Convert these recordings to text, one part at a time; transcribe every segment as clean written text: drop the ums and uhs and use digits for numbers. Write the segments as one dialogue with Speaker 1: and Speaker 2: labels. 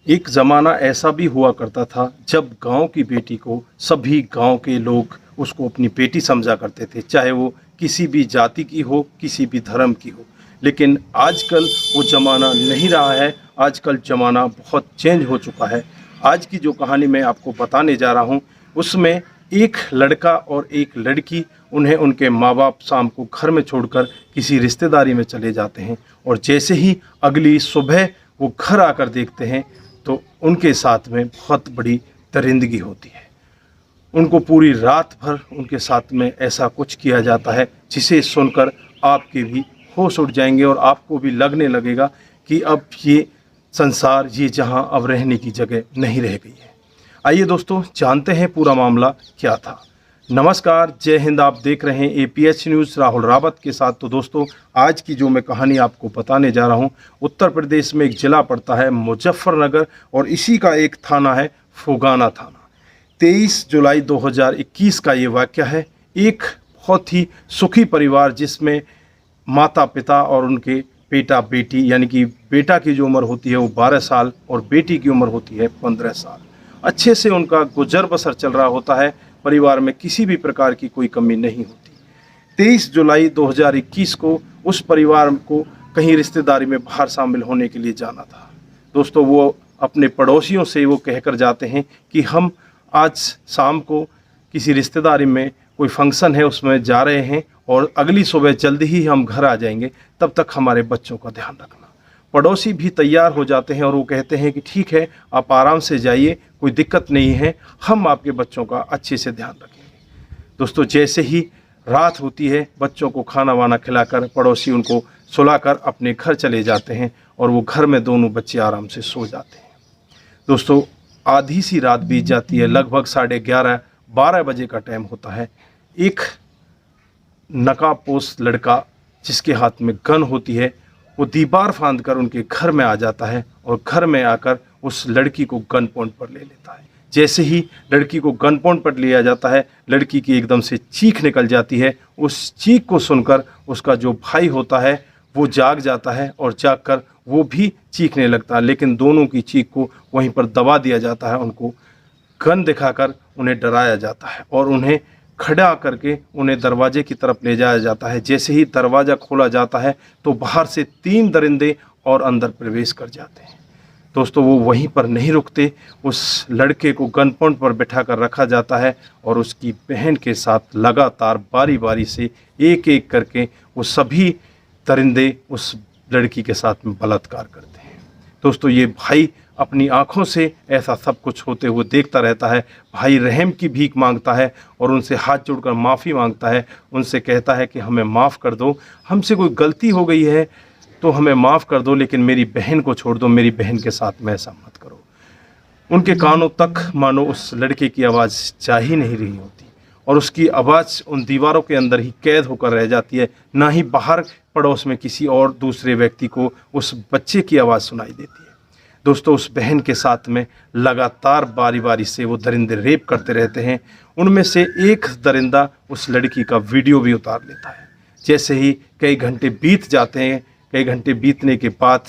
Speaker 1: एक ज़माना ऐसा भी हुआ करता था जब गांव की बेटी को सभी गांव के लोग उसको अपनी बेटी समझा करते थे, चाहे वो किसी भी जाति की हो, किसी भी धर्म की हो। लेकिन आजकल वो ज़माना नहीं रहा है। आजकल ज़माना बहुत चेंज हो चुका है। आज की जो कहानी मैं आपको बताने जा रहा हूँ उसमें एक लड़का और एक लड़की, उन्हें उनके माँ बाप शाम को घर में छोड़कर किसी रिश्तेदारी में चले जाते हैं और जैसे ही अगली सुबह वो घर आकर देखते हैं तो उनके साथ में बहुत बड़ी दरिंदगी होती है। उनको पूरी रात भर उनके साथ में ऐसा कुछ किया जाता है जिसे सुनकर आपके भी होश उड़ जाएंगे और आपको भी लगने लगेगा कि अब ये संसार, ये जहां अब रहने की जगह नहीं रह गई है। आइए दोस्तों, जानते हैं पूरा मामला क्या था। नमस्कार, जय हिंद। आप देख रहे हैं APH न्यूज़ राहुल रावत के साथ। तो दोस्तों, आज की जो मैं कहानी आपको बताने जा रहा हूं, उत्तर प्रदेश में एक ज़िला पड़ता है मुजफ्फरनगर और इसी का एक थाना है फुगाना थाना। 23 जुलाई 2021 का ये वाक़या है। एक बहुत ही सुखी परिवार जिसमें माता पिता और उनके बेटा बेटी, यानी कि बेटा की जो उम्र होती है वो 12 साल और बेटी की उम्र होती है 15 साल। अच्छे से उनका गुजर बसर चल रहा होता है। परिवार में किसी भी प्रकार की कोई कमी नहीं होती। 23 जुलाई 2021 को उस परिवार को कहीं रिश्तेदारी में बाहर शामिल होने के लिए जाना था। दोस्तों, वो अपने पड़ोसियों से वो कहकर जाते हैं कि हम आज शाम को किसी रिश्तेदारी में कोई फंक्शन है, उसमें जा रहे हैं और अगली सुबह जल्दी ही हम घर आ जाएंगे, तब तक हमारे बच्चों का ध्यान रखना। पड़ोसी भी तैयार हो जाते हैं और वो कहते हैं कि ठीक है, आप आराम से जाइए, कोई दिक्कत नहीं है, हम आपके बच्चों का अच्छे से ध्यान रखेंगे। दोस्तों, जैसे ही रात होती है, बच्चों को खाना वाना खिलाकर पड़ोसी उनको सुलाकर अपने घर चले जाते हैं और वो घर में दोनों बच्चे आराम से सो जाते हैं। दोस्तों, आधी सी रात बीत जाती है, लगभग 11:30-12 बजे का टाइम होता है। एक नकाबपोश लड़का जिसके हाथ में गन होती है, वो दीवार फांद कर उनके घर में आ जाता है और घर में आकर उस लड़की को गन पॉइंट पर ले लेता है। जैसे ही लड़की को गन पॉइंट पर लिया जाता है, लड़की की एकदम से चीख निकल जाती है। उस चीख को सुनकर उसका जो भाई होता है वो जाग जाता है और जागकर वो भी चीखने लगता है, लेकिन दोनों की चीख को वहीं पर दबा दिया जाता है। उनको गन दिखाकर उन्हें डराया जाता है और उन्हें खड़ा करके उन्हें दरवाजे की तरफ ले जाया जाता है। जैसे ही दरवाज़ा खोला जाता है तो बाहर से 3 दरिंदे और अंदर प्रवेश कर जाते हैं। दोस्तों, वो वहीं पर नहीं रुकते, उस लड़के को गन पॉइंट पर बैठा कर रखा जाता है और उसकी बहन के साथ लगातार बारी बारी से एक एक करके वो सभी दरिंदे उस लड़की के साथ में बलात्कार करते हैं। दोस्तों, ये भाई अपनी आंखों से ऐसा सब कुछ होते हुए देखता रहता है। भाई रहम की भीख मांगता है और उनसे हाथ जोड़कर माफ़ी मांगता है। उनसे कहता है कि हमें माफ़ कर दो, हमसे कोई गलती हो गई है तो हमें माफ़ कर दो, लेकिन मेरी बहन को छोड़ दो, मेरी बहन के साथ में ऐसा मत करो। उनके कानों तक मानो उस लड़के की आवाज़ जा ही नहीं रही होती और उसकी आवाज़ उन दीवारों के अंदर ही कैद होकर रह जाती है। ना ही बाहर पड़ोस में किसी और दूसरे व्यक्ति को उस बच्चे की आवाज़ सुनाई देती है। दोस्तों, उस बहन के साथ में लगातार बारी बारी से वो दरिंदे रेप करते रहते हैं। उनमें से एक दरिंदा उस लड़की का वीडियो भी उतार लेता है। जैसे ही कई घंटे बीत जाते हैं, कई घंटे बीतने के बाद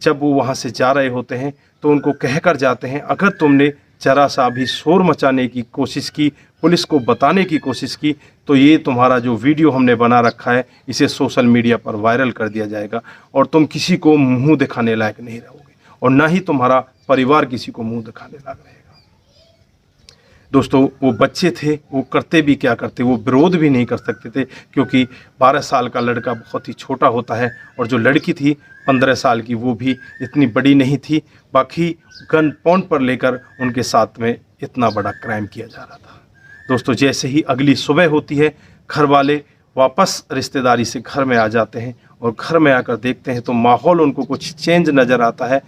Speaker 1: जब वो वहाँ से जा रहे होते हैं तो उनको कहकर जाते हैं, अगर तुमने जरा सा भी शोर मचाने की कोशिश की, पुलिस को बताने की कोशिश की, तो ये तुम्हारा जो वीडियो हमने बना रखा है इसे सोशल मीडिया पर वायरल कर दिया जाएगा और तुम किसी को मुंह दिखाने लायक नहीं रहोगे और ना ही तुम्हारा परिवार किसी को मुंह दिखाने लायक रहेगा। दोस्तों, वो बच्चे थे, वो करते भी क्या करते, वो विरोध भी नहीं कर सकते थे क्योंकि 12 साल का लड़का बहुत ही छोटा होता है और जो लड़की थी 15 साल की, वो भी इतनी बड़ी नहीं थी। बाकी गन पॉइंट पर लेकर उनके साथ में इतना बड़ा क्राइम किया जा रहा था। दोस्तों, जैसे ही अगली सुबह होती है, घर वाले वापस रिश्तेदारी से घर में आ जाते हैं और घर में आकर देखते हैं तो माहौल उनको कुछ चेंज नज़र आता है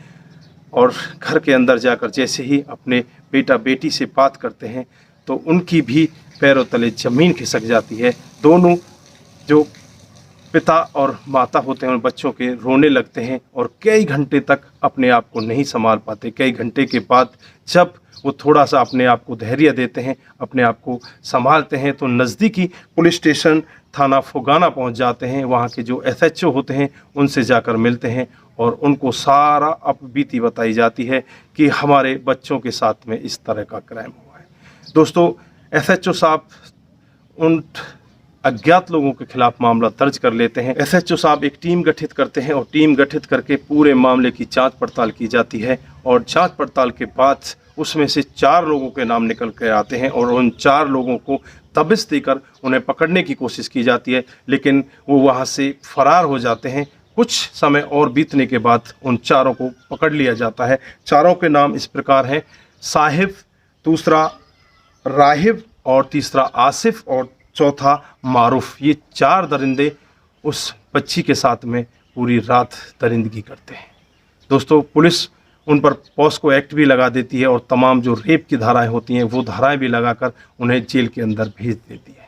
Speaker 1: और घर के अंदर जाकर जैसे ही अपने बेटा बेटी से बात करते हैं तो उनकी भी पैरों तले ज़मीन खिसक जाती है। दोनों जो पिता और माता होते हैं उन बच्चों के रोने लगते हैं और कई घंटे तक अपने आप को नहीं संभाल पाते। कई घंटे के बाद जब वो थोड़ा सा अपने आप को धैर्य देते हैं, अपने आप को संभालते हैं, तो नज़दीकी पुलिस स्टेशन थाना फुगाना पहुंच जाते हैं। वहां के जो SHO होते हैं उनसे जाकर मिलते हैं और उनको सारा अपबीती बताई जाती है कि हमारे बच्चों के साथ में इस तरह का क्राइम हुआ है। दोस्तों, एसएचओ साहब उन अज्ञात लोगों के खिलाफ मामला दर्ज कर लेते हैं। एसएचओ साहब एक टीम गठित करते हैं और टीम गठित करके पूरे मामले की जांच पड़ताल की जाती है और जांच पड़ताल के बाद उसमें से 4 लोगों के नाम निकल कर आते हैं और उन 4 लोगों को दबिश देकर उन्हें पकड़ने की कोशिश की जाती है, लेकिन वो वहाँ से फरार हो जाते हैं। कुछ समय और बीतने के बाद उन 4 को पकड़ लिया जाता है। 4 के नाम इस प्रकार हैं: साहिब, दूसरा राहिब और तीसरा आसिफ और चौथा मारूफ। ये 4 दरिंदे उस बच्ची के साथ में पूरी रात दरिंदगी करते हैं। दोस्तों, पुलिस उन पर पॉस्को एक्ट भी लगा देती है और तमाम जो रेप की धाराएं होती हैं वो धाराएं भी लगाकर उन्हें जेल के अंदर भेज देती है।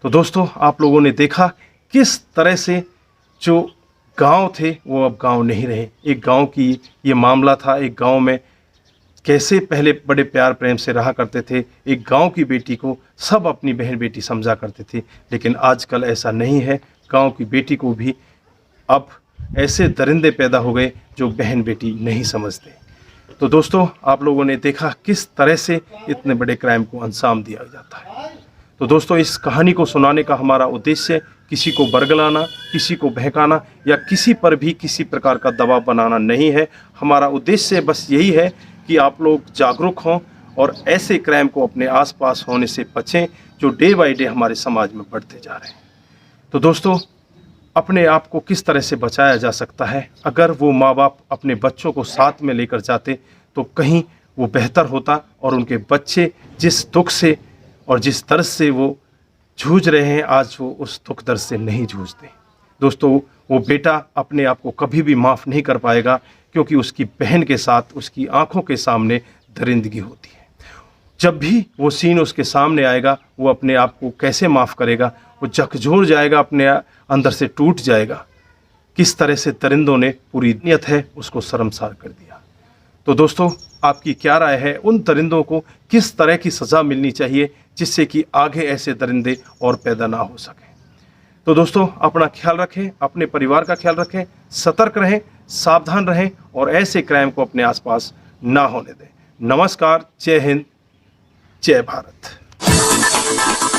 Speaker 1: तो दोस्तों, आप लोगों ने देखा किस तरह से जो गांव थे वो अब गांव नहीं रहे। एक गांव की ये मामला था। एक गांव में कैसे पहले बड़े प्यार प्रेम से रहा करते थे। एक गांव की बेटी को सब अपनी बहन बेटी समझा करते थे, लेकिन आजकल ऐसा नहीं है। गांव की बेटी को भी अब ऐसे दरिंदे पैदा हो गए जो बहन बेटी नहीं समझते। तो दोस्तों, आप लोगों ने देखा किस तरह से इतने बड़े क्राइम को अंजाम दिया जाता है। तो दोस्तों, इस कहानी को सुनाने का हमारा उद्देश्य किसी को बरगलाना, किसी को बहकाना या किसी पर भी किसी प्रकार का दबाव बनाना नहीं है। हमारा उद्देश्य बस यही है कि आप लोग जागरूक हों और ऐसे क्राइम को अपने आसपास होने से बचें जो डे बाय डे हमारे समाज में बढ़ते जा रहे हैं। तो दोस्तों, अपने आप को किस तरह से बचाया जा सकता है? अगर वो माँ बाप अपने बच्चों को साथ में लेकर जाते तो कहीं वो बेहतर होता और उनके बच्चे जिस दुख से और जिस दर्द से वो जूझ रहे हैं, आज वो उस दुख दर्द से नहीं जूझते। दोस्तों, वो बेटा अपने आप को कभी भी माफ़ नहीं कर पाएगा, क्योंकि उसकी बहन के साथ उसकी आंखों के सामने दरिंदगी होती है। जब भी वो सीन उसके सामने आएगा, वो अपने आप को कैसे माफ़ करेगा? वो झकझोर जाएगा, अपने अंदर से टूट जाएगा। किस तरह से दरिंदों ने पूरी नियत है उसको शर्मसार कर दिया। तो दोस्तों, आपकी क्या राय है? उन दरिंदों को किस तरह की सज़ा मिलनी चाहिए जिससे कि आगे ऐसे दरिंदे और पैदा ना हो सकें? तो दोस्तों, अपना ख्याल रखें, अपने परिवार का ख्याल रखें, सतर्क रहें, सावधान रहें और ऐसे क्राइम को अपने आसपास ना होने दें। नमस्कार, जय हिंद, जय भारत।